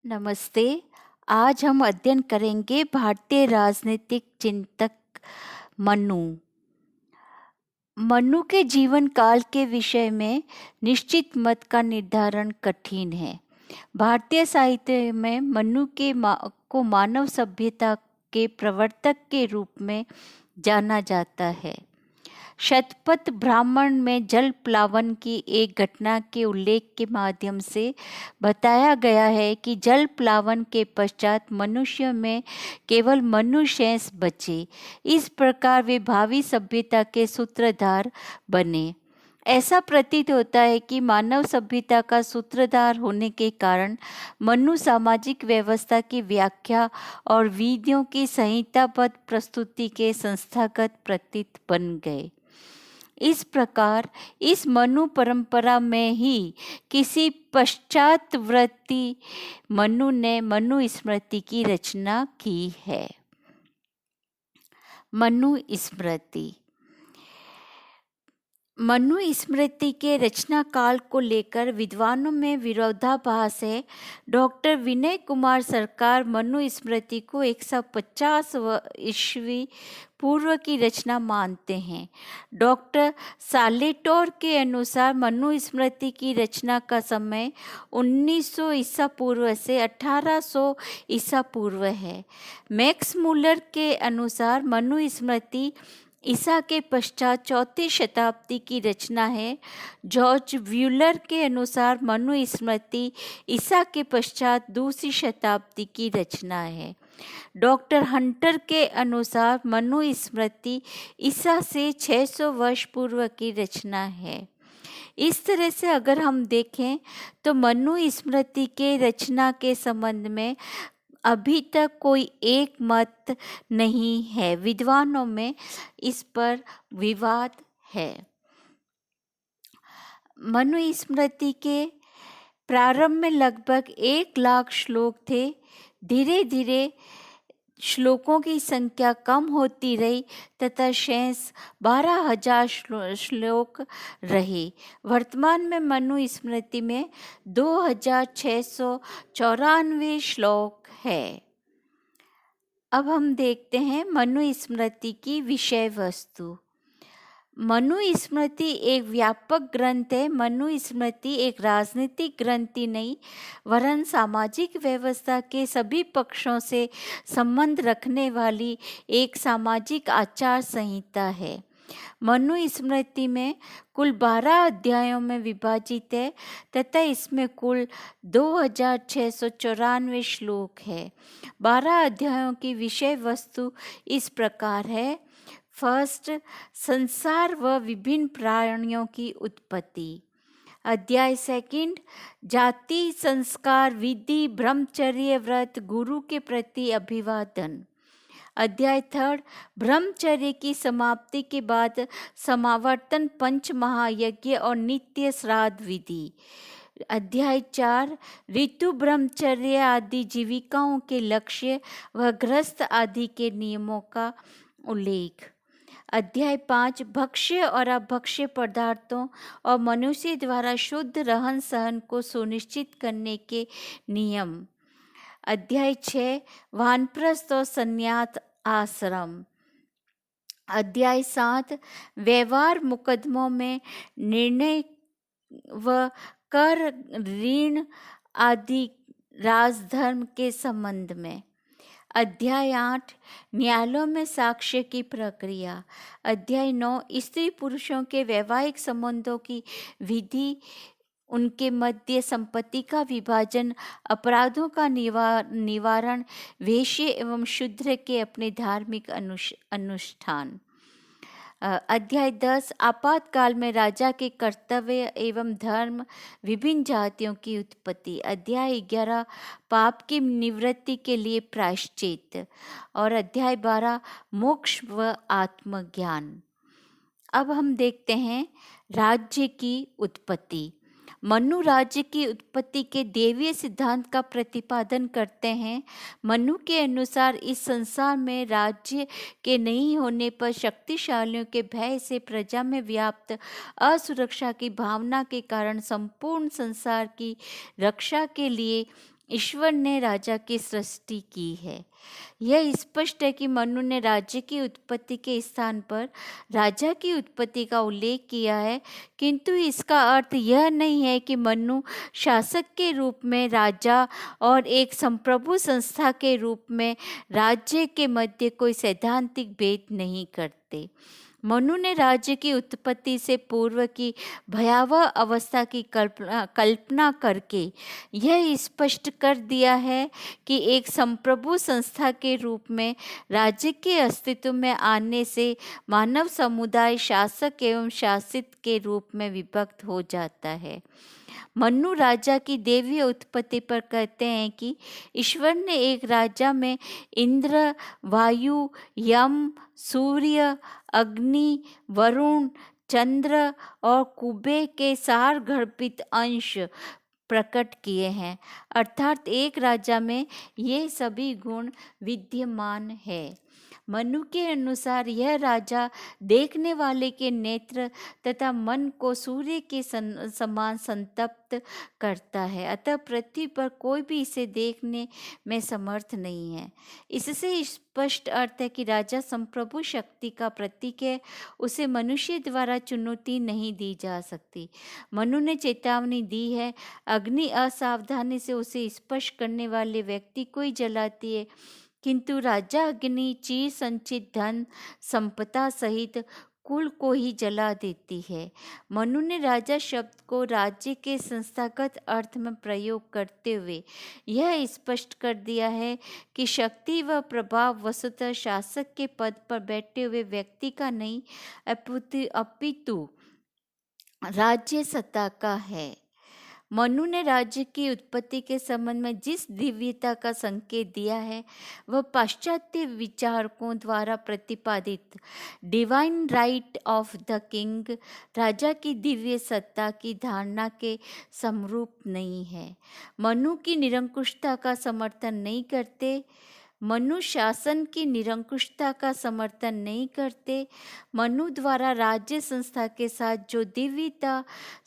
नमस्ते। आज हम अध्ययन करेंगे भारतीय राजनीतिक चिंतक मनु। मनु के जीवन काल के विषय में निश्चित मत का निर्धारण कठिन है। भारतीय साहित्य में मनु को मानव सभ्यता के प्रवर्तक के रूप में जाना जाता है। शतपथ ब्राह्मण में जल प्लावन की एक घटना के उल्लेख के माध्यम से बताया गया है कि जल प्लावन के पश्चात मनुष्य में केवल मनुष्य बचे। इस प्रकार वे भावी सभ्यता के सूत्रधार बने। ऐसा प्रतीत होता है कि मानव सभ्यता का सूत्रधार होने के कारण मनु सामाजिक व्यवस्था की व्याख्या और विधियों की संहिताबद्ध प्रस्तुति के संस्थागत प्रतीत बन गए। इस प्रकार इस मनु परंपरा में ही किसी पश्चातवर्ती मनु ने मनु स्मृति की रचना की है। मनु स्मृति मनु स्मृति के रचना काल को लेकर विद्वानों में विरोधाभास है। डॉक्टर विनय कुमार सरकार मनु स्मृति को 150 ईस्वी पूर्व की रचना मानते हैं। डॉक्टर सालेटोर के अनुसार मनु स्मृति की रचना का समय 1900 ईसा पूर्व से 1800 ईसा पूर्व है। मैक्स मूलर के अनुसार मनु स्मृति ईसा के पश्चात चौथी शताब्दी की रचना है। जॉर्ज व्यूलर के अनुसार मनु स्मृति ईसा के पश्चात दूसरी शताब्दी की रचना है। डॉक्टर हंटर के अनुसार मनु स्मृति ईसा से 600 वर्ष पूर्व की रचना है। इस तरह से अगर हम देखें तो मनु स्मृति के रचना के संबंध में अभी तक कोई एक मत नहीं है। विद्वानों में इस पर विवाद है। मनु स्मृति के प्रारंभ में लगभग 1 लाख श्लोक थे। धीरे धीरे श्लोकों की संख्या कम होती रही तथा शेष 12,000 श्लोक रहे। वर्तमान में मनु स्मृति में 2,694 श्लोक है। अब हम देखते हैं मनु स्मृति की विषय वस्तु। मनु स्मृति एक व्यापक ग्रंथ है। मनु स्मृति एक राजनीतिक ग्रंथ ही नहीं वरन सामाजिक व्यवस्था के सभी पक्षों से संबंध रखने वाली एक सामाजिक आचार संहिता है। मनु स्मृति में कुल 12 अध्यायों में विभाजित है तथा इसमें कुल 2,694 श्लोक है। 12 अध्यायों की विषय वस्तु इस प्रकार है। फर्स्ट, संसार व विभिन्न प्राणियों की उत्पत्ति। अध्याय सेकंड, जाति, संस्कार, विधि, ब्रह्मचर्य, व्रत, गुरु के प्रति अभिवादन। अध्याय थर्ड, ब्रह्मचर्य की समाप्ति के बाद समावर्तन, पंच महायज्ञ और नित्य श्राद्ध विधि। अध्याय 4, ऋतु, ब्रह्मचर्य आदि जीविकाओं के लक्ष्य व गृहस्थ आदि के नियमों का उल्लेख। अध्याय 5, भक्ष्य और अभक्ष्य पदार्थों और मनुष्य द्वारा शुद्ध रहन सहन को सुनिश्चित करने के नियम। अध्याय 6, वानप्रस्थ और संन्यास आश्रम। अध्याय 7, व्यवहार मुकदमों में निर्णय व कर, ऋण आदि राजधर्म के संबंध में। अध्याय 8, न्यायालयों में साक्ष्य की प्रक्रिया। अध्याय 9, स्त्री पुरुषों के वैवाहिक संबंधों की विधि, उनके मध्य संपत्ति का विभाजन, अपराधों का निवारण, वेश्य एवं शूद्र के अपने धार्मिक अनुष्ठान। अध्याय 10, आपातकाल में राजा के कर्तव्य एवं धर्म, विभिन्न जातियों की उत्पत्ति। अध्याय 11, पाप की निवृत्ति के लिए प्रायश्चित। और अध्याय 12, मोक्ष व आत्मज्ञान। अब हम देखते हैं राज्य की उत्पत्ति। मनु राज्य की उत्पत्ति के देवीय सिद्धांत का प्रतिपादन करते हैं। मनु के अनुसार इस संसार में राज्य के नहीं होने पर शक्तिशालियों के भय से प्रजा में व्याप्त असुरक्षा की भावना के कारण संपूर्ण संसार की रक्षा के लिए ईश्वर ने राजा की सृष्टि की है। यह स्पष्ट है कि मनु ने राज्य की उत्पत्ति के स्थान पर राजा की उत्पत्ति का उल्लेख किया है, किंतु इसका अर्थ यह नहीं है कि मनु शासक के रूप में राजा और एक संप्रभु संस्था के रूप में राज्य के मध्य कोई सैद्धांतिक भेद नहीं करते। मनु ने राज्य की उत्पत्ति से पूर्व की भयावह अवस्था की कल्पना करके यह स्पष्ट कर दिया है कि एक संप्रभु संस्था के रूप में राज्य के अस्तित्व में आने से मानव समुदाय शासक एवं शासित के रूप में विभक्त हो जाता है। मनु राजा की देवीय उत्पत्ति पर कहते हैं कि ईश्वर ने एक राजा में इंद्र, वायु, यम, सूर्य, अग्नि, वरुण, चंद्र और कुबेर के सार गर्भित अंश प्रकट किए हैं, अर्थात एक राजा में ये सभी गुण विद्यमान है। मनु के अनुसार यह राजा देखने वाले के नेत्र तथा मन को सूर्य के समान संतप्त करता है, अतः पृथ्वी पर कोई भी इसे देखने में समर्थ नहीं है। इससे स्पष्ट अर्थ है कि राजा संप्रभु शक्ति का प्रतीक है, उसे मनुष्य द्वारा चुनौती नहीं दी जा सकती। मनु ने चेतावनी दी है, अग्नि असावधानी से उसे स्पर्श करने वाले व्यक्ति को ही जलाती है, किंतु राजा अग्नि चीर संचित धन संपदा सहित कुल को ही जला देती है। मनु ने राजा शब्द को राज्य के संस्थागत अर्थ में प्रयोग करते हुए यह स्पष्ट कर दिया है कि शक्ति व प्रभाव वस्तुतः शासक के पद पर बैठे हुए व्यक्ति का नहीं, अपितु राज्य सत्ता का है। मनु ने राज्य की उत्पत्ति के संबंध में जिस दिव्यता का संकेत दिया है वह पाश्चात्य विचारकों द्वारा प्रतिपादित divine right of the king, राजा की दिव्य सत्ता की धारणा के समरूप नहीं है। मनु की निरंकुशता का समर्थन नहीं करते, मनु शासन की निरंकुशता का समर्थन नहीं करते। मनु द्वारा राज्य संस्था के साथ जो दिव्यता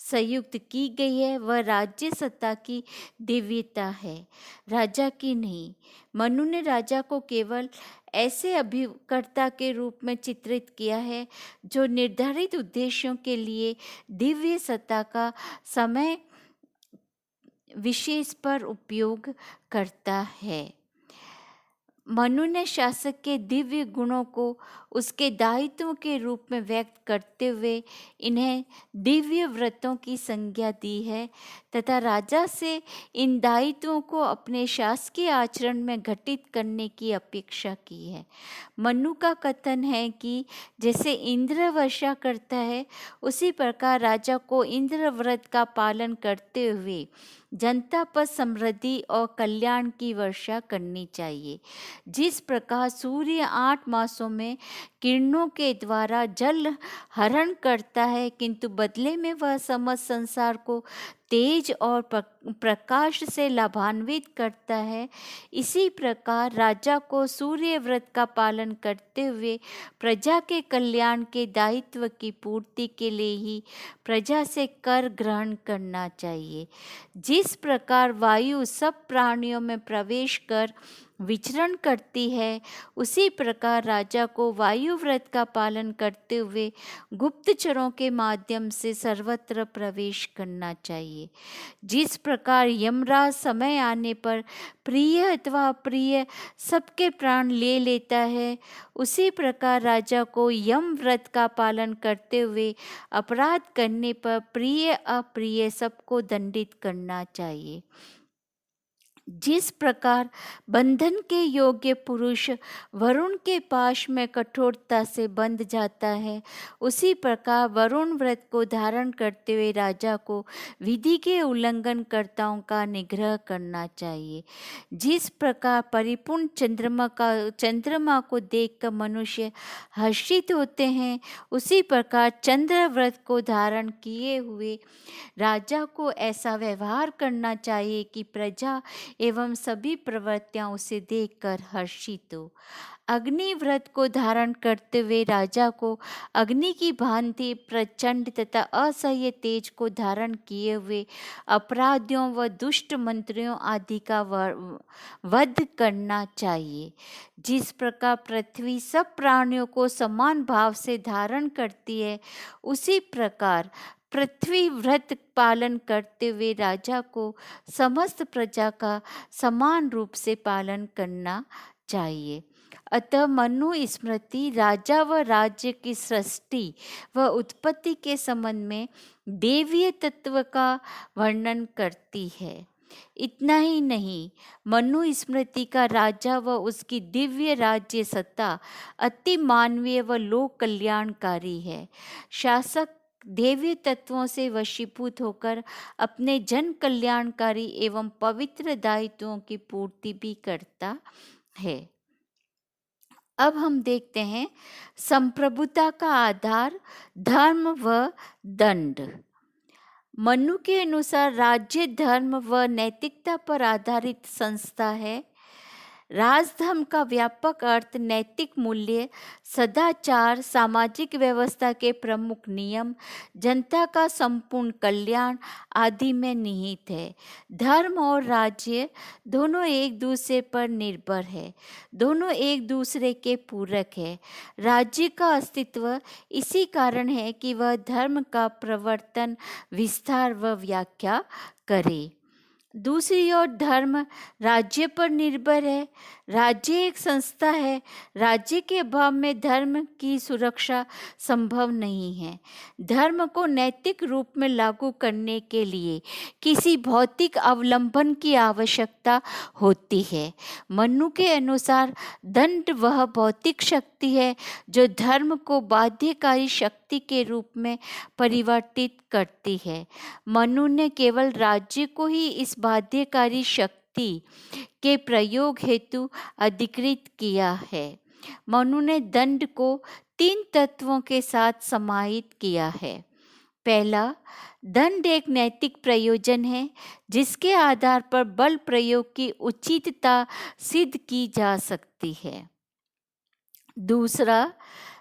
संयुक्त की गई है वह राज्य सत्ता की दिव्यता है, राजा की नहीं। मनु ने राजा को केवल ऐसे अभिकर्ता के रूप में चित्रित किया है जो निर्धारित उद्देश्यों के लिए दिव्य सत्ता का समय विशेष पर उपयोग करता है। मनु ने शासक के दिव्य गुणों को उसके दायित्व के रूप में व्यक्त करते हुए इन्हें दिव्य व्रतों की संज्ञा दी है तथा राजा से इन दायित्वों को अपने शासकीय आचरण में घटित करने की अपेक्षा की है। मनु का कथन है कि जैसे इंद्र वर्षा करता है उसी प्रकार राजा को इंद्र व्रत का पालन करते हुए जनता पर समृद्धि और कल्याण की वर्षा करनी चाहिए। जिस प्रकार सूर्य 8 मासों में किरणों के द्वारा जल हरण करता है, किंतु बदले में वह समस्त संसार को तेज और प्रकाश से लाभान्वित करता है, इसी प्रकार राजा को सूर्य व्रत का पालन करते हुए प्रजा के कल्याण के दायित्व की पूर्ति के लिए ही प्रजा से कर ग्रहण करना चाहिए। जिस प्रकार वायु सब प्राणियों में प्रवेश कर विचरण करती है, उसी प्रकार राजा को वायु व्रत का पालन करते हुए गुप्तचरों के माध्यम से सर्वत्र प्रवेश करना चाहिए। जिस प्रकार यमराज समय आने पर प्रिय अथवा अप्रिय सबके प्राण ले लेता है, उसी प्रकार राजा को यम व्रत का पालन करते हुए अपराध करने पर प्रिय अप्रिय सबको दंडित करना चाहिए। जिस प्रकार बंधन के योग्य पुरुष वरुण के पाश में कठोरता से बंध जाता है, उसी प्रकार वरुण व्रत को धारण करते हुए राजा को विधि के उल्लंघनकर्ताओं का निग्रह करना चाहिए। जिस प्रकार परिपूर्ण चंद्रमा को देखकर मनुष्य हर्षित होते हैं, उसी प्रकार चंद्र व्रत को धारण किए हुए राजा को ऐसा व्यवहार करना चाहिए कि प्रजा एवं सभी प्रवृत्तियां उसे देखकर हर्षित हो। अग्नि व्रत को धारण करते हुए राजा को अग्नि की भांति प्रचंड तथा असह्य तेज को धारण किए हुए अपराधियों व दुष्ट मंत्रियों आदि का वध करना चाहिए। जिस प्रकार पृथ्वी सब प्राणियों को समान भाव से धारण करती है, उसी प्रकार पृथ्वी व्रत पालन करते हुए राजा को समस्त प्रजा का समान रूप से पालन करना चाहिए। अतः मनु स्मृति राजा व राज्य की सृष्टि व उत्पत्ति के संबंध में देवीय तत्व का वर्णन करती है। इतना ही नहीं, मनु स्मृति का राजा व उसकी दिव्य राज्य सत्ता अति मानवीय व लोक कल्याणकारी है। शासक देवी तत्वों से वशीभूत होकर अपने जन कल्याणकारी एवं पवित्र दायित्वों की पूर्ति भी करता है। अब हम देखते हैं संप्रभुता का आधार धर्म व दंड। मनु के अनुसार राज्य धर्म व नैतिकता पर आधारित संस्था है। राजधर्म का व्यापक अर्थ नैतिक मूल्य, सदाचार, सामाजिक व्यवस्था के प्रमुख नियम, जनता का संपूर्ण कल्याण आदि में निहित है। धर्म और राज्य दोनों एक दूसरे पर निर्भर है, दोनों एक दूसरे के पूरक है। राज्य का अस्तित्व इसी कारण है कि वह धर्म का प्रवर्तन, विस्तार व व्याख्या करे। दूसरी ओर धर्म राज्य पर निर्भर है। राज्य एक संस्था है। राज्य के अभाव में धर्म की सुरक्षा संभव नहीं है। धर्म को नैतिक रूप में लागू करने के लिए किसी भौतिक अवलंबन की आवश्यकता होती है। मनु के अनुसार दंड वह भौतिक शक्ति है जो धर्म को बाध्यकारी शक्ति के रूप में परिवर्तित करती है। मनु ने केवल राज्य को ही इस बाध्यकारी शक्ति के प्रयोग हेतु अधिकृत किया है। मनु ने दंड को 3 तत्वों के साथ समाहित किया है। पहला, दंड एक नैतिक प्रयोजन है जिसके आधार पर बल प्रयोग की उचितता सिद्ध की जा सकती है। दूसरा,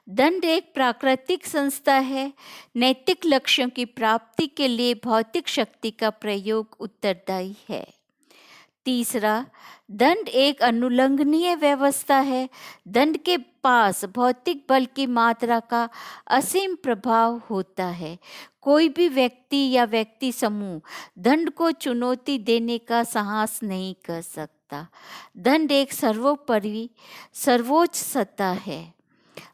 दंड एक प्राकृतिक संस्था है। नैतिक लक्ष्यों की प्राप्ति के लिए भौतिक शक्ति का प्रयोग उत्तरदायी है। तीसरा, दंड एक अनुलंघनीय व्यवस्था है। दंड के पास भौतिक बल की मात्रा का असीम प्रभाव होता है। कोई भी व्यक्ति या व्यक्ति समूह दंड को चुनौती देने का साहस नहीं कर सकता। दंड एक सर्वोपरि सर्वोच्च सत्ता है।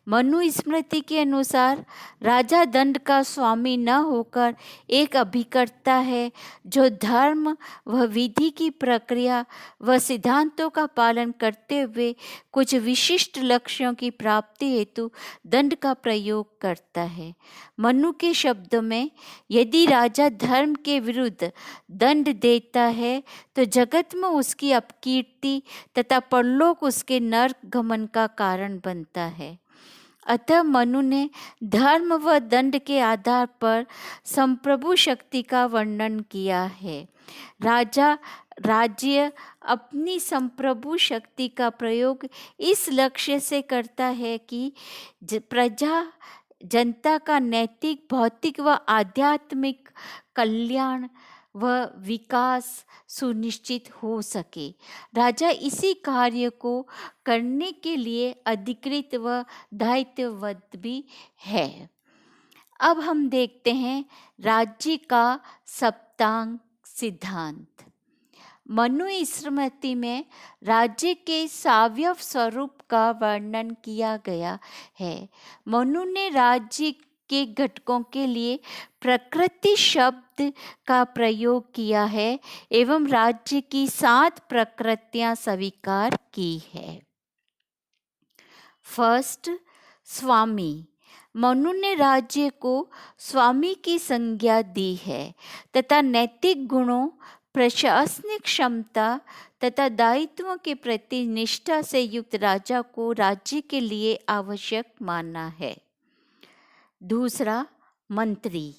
मनु स्मृति के अनुसार राजा दंड का स्वामी न होकर एक अभिकर्ता है जो धर्म व विधि की प्रक्रिया व सिद्धांतों का पालन करते हुए कुछ विशिष्ट लक्ष्यों की प्राप्ति हेतु दंड का प्रयोग करता है। मनु के शब्दों में, यदि राजा धर्म के विरुद्ध दंड देता है तो जगत में उसकी अपकीर्ति तथा परलोक उसके नरक गमन का कारण बनता है। अतः मनु ने धर्म व दंड के आधार पर संप्रभु शक्ति का वर्णन किया है। राज्य अपनी संप्रभु शक्ति का प्रयोग इस लक्ष्य से करता है कि प्रजा जनता का नैतिक, भौतिक व आध्यात्मिक कल्याण व विकास सुनिश्चित हो सके। राजा इसी कार्य को करने के लिए अधिकृत व दायित्वबद्ध भी है। अब हम देखते हैं राज्य का सप्तांग सिद्धांत। मनु स्मृति में राज्य के सावयव स्वरूप का वर्णन किया गया है। मनु ने राज्य के घटकों के लिए प्रकृति शब्द का प्रयोग किया है एवं राज्य की 7 प्रकृतियां स्वीकार की है। फर्स्ट, स्वामी। मनु ने राज्य को स्वामी की संज्ञा दी है तथा नैतिक गुणों, प्रशासनिक क्षमता तथा दायित्वों के प्रति निष्ठा से युक्त राजा को राज्य के लिए आवश्यक माना है। दूसरा, मंत्री।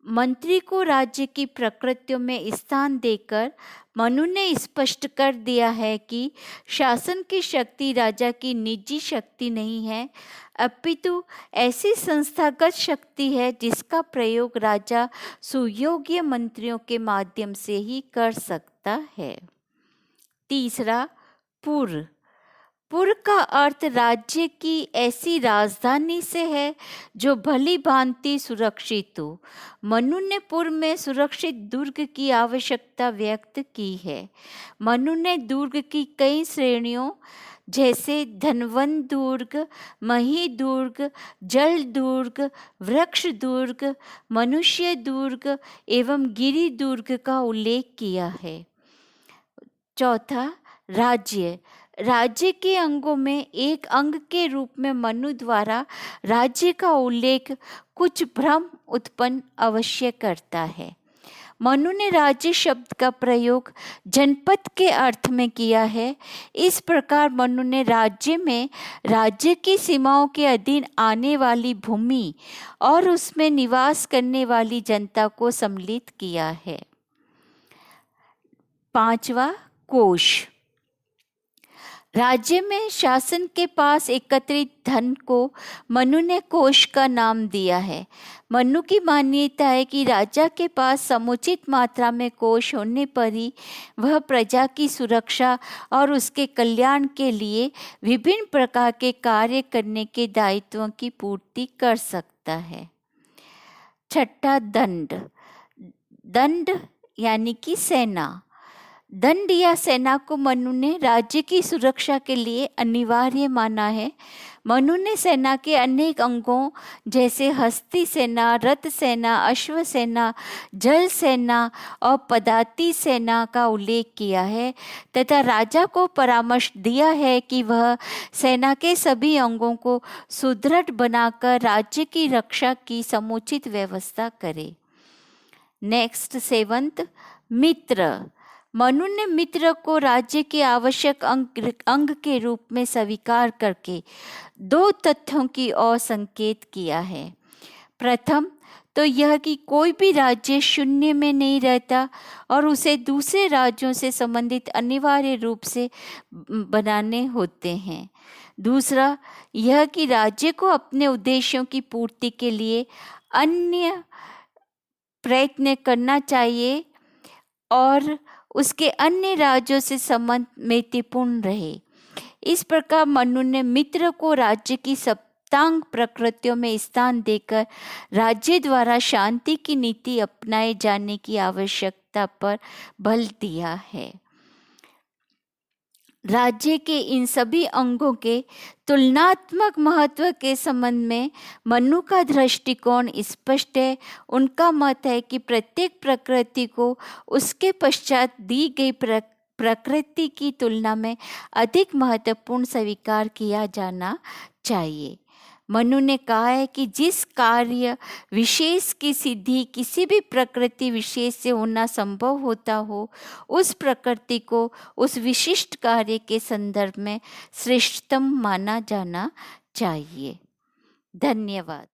मंत्री को राज्य की प्रकृतियों में स्थान देकर मनु ने स्पष्ट कर दिया है कि शासन की शक्ति राजा की निजी शक्ति नहीं है, अपितु ऐसी संस्थागत शक्ति है जिसका प्रयोग राजा सुयोग्य मंत्रियों के माध्यम से ही कर सकता है। तीसरा, पुर। पुर का अर्थ राज्य की ऐसी राजधानी से है जो भली भांति सुरक्षित हो। मनु ने पुर में सुरक्षित दुर्ग की आवश्यकता व्यक्त की है। मनु ने दुर्ग की कई श्रेणियों जैसे धनवन दुर्ग, मही दुर्ग, जल दुर्ग, वृक्ष दुर्ग, मनुष्य दुर्ग एवं गिरि दुर्ग का उल्लेख किया है। चौथा, राज्य। राज्य के अंगों में एक अंग के रूप में मनु द्वारा राज्य का उल्लेख कुछ भ्रम उत्पन्न अवश्य करता है। मनु ने राज्य शब्द का प्रयोग जनपद के अर्थ में किया है। इस प्रकार मनु ने राज्य में राज्य की सीमाओं के अधीन आने वाली भूमि और उसमें निवास करने वाली जनता को सम्मिलित किया है। पांचवा, कोष। राज्य में शासन के पास एकत्रित धन को मनु ने कोष का नाम दिया है। मनु की मान्यता है कि राजा के पास समुचित मात्रा में कोष होने पर ही वह प्रजा की सुरक्षा और उसके कल्याण के लिए विभिन्न प्रकार के कार्य करने के दायित्वों की पूर्ति कर सकता है। छठा, दंड। दंड यानी कि सेना। दंड या सेना को मनु ने राज्य की सुरक्षा के लिए अनिवार्य माना है। मनु ने सेना के अनेक अंगों जैसे हस्ती सेना, रथ सेना, अश्व सेना, जल सेना और पदाति सेना का उल्लेख किया है तथा राजा को परामर्श दिया है कि वह सेना के सभी अंगों को सुदृढ़ बनाकर राज्य की रक्षा की समुचित व्यवस्था करे। नेक्स्ट, सेवंथ, मित्र। मनु ने मित्र को राज्य के आवश्यक अंग के रूप में स्वीकार करके दो तथ्यों की ओर संकेत किया है। प्रथम तो यह कि कोई भी राज्य शून्य में नहीं रहता और उसे दूसरे राज्यों से संबंधित अनिवार्य रूप से बनाने होते हैं। दूसरा यह कि राज्य को अपने उद्देश्यों की पूर्ति के लिए अन्य प्रयत्न करना चाहिए और उसके अन्य राज्यों से संबंध मैत्रीपूर्ण रहे। इस प्रकार मनु ने मित्र को राज्य की सप्तांग प्रकृतियों में स्थान देकर राज्य द्वारा शांति की नीति अपनाए जाने की आवश्यकता पर बल दिया है। राज्य के इन सभी अंगों के तुलनात्मक महत्व के संबंध में मनु का दृष्टिकोण स्पष्ट है। उनका मत है कि प्रत्येक प्रकृति को उसके पश्चात दी गई प्रकृति की तुलना में अधिक महत्वपूर्ण स्वीकार किया जाना चाहिए। मनु ने कहा है कि जिस कार्य विशेष की सिद्धि किसी भी प्रकृति विशेष से होना संभव होता हो, उस प्रकृति को उस विशिष्ट कार्य के संदर्भ में श्रेष्ठतम माना जाना चाहिए। धन्यवाद।